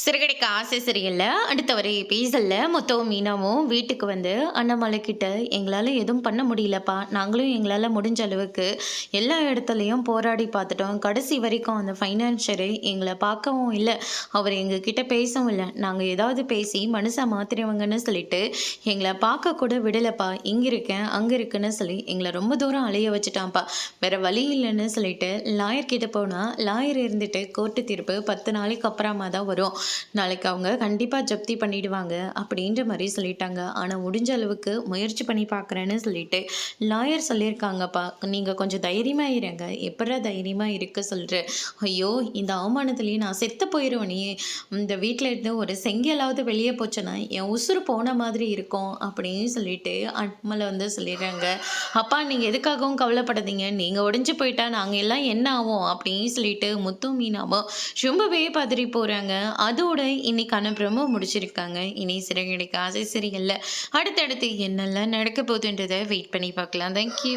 சிறுகடிக்க ஆசை சரியில்ல. அடுத்த வர எபிசோட்ல முத்துவும் மீனாவும் வீட்டுக்கு வந்து அண்ணாமலை கிட்ட எங்களால எதுவும் பண்ண முடியலப்பா. நாங்களும் எங்களால முடிஞ்ச அளவுக்கு எல்லா இடத்துலயும் போராடி பார்த்துட்டோம். கடைசி வரைக்கும் அந்த ஃபைனான்ஷியரு எங்கள பார்க்கவும் இல்ல. அவர் எங்ககிட்ட பேசவும் இல்ல. நாங்க ஏதாவது பேசி மனச மாத்திருவாங்கன்னு சொல்லிட்டு எங்கள பார்க்க கூட விடலப்பா. இங்க இருக்கேன், அங்க இருக்குன்னு சொல்லி எங்கள ரொம்ப தூரம் அலைய வச்சுட்டான்ப்பா. வேற வழி இல்லன்னு சொல்லிட்டு லாயர் கிட்ட போனா, லாயர் இருந்துட்டு கோர்ட்டு தீர்ப்பு 10 நாளைக்கு அப்புறமா தான் வரும். நாளைக்கு அவங்க கண்டிப்பாக ஜப்தி பண்ணிடுவாங்க அப்படின்ற மாதிரி சொல்லிட்டாங்க. ஆனால் முடிஞ்ச அளவுக்கு முயற்சி பண்ணி பார்க்குறேன்னு சொல்லிட்டு லாயர் சொல்லியிருக்காங்கப்பா. நீங்கள் கொஞ்சம் தைரியமாக இருங்க. எப்படா தைரியமாக இருக்க சொல்கிறேன். ஐயோ, இந்த அவமானத்துலேயே நான் செத்து போயிடுவேனே. இந்த வீட்டில் இருந்து ஒரு செங்கலாவது வெளியே போச்சுன்னா என் உசுறு போன மாதிரி இருக்கும் அப்படின்னு சொல்லிட்டு அம்மால வந்து சொல்லிடுறாங்க. அப்பா, நீங்கள் எதுக்காகவும் கவலைப்படாதீங்க. நீங்கள் உடஞ்சி போயிட்டா நாங்கள் எல்லாம் என்ன ஆகும் அப்படின்னு சொல்லிட்டு முத்து மீனாவும் ரொம்பவே பதறி போகிறாங்க. அதோட இன்னைக்கான ப்ரோமோ முடிச்சிருக்காங்க. இனி சிறகடிக்க ஆசை சரியில்லை. அடுத்தடுத்து என்னெல்லாம் நடக்க போகுதுன்றதை வெயிட் பண்ணி பார்க்கலாம். தேங்க்யூ.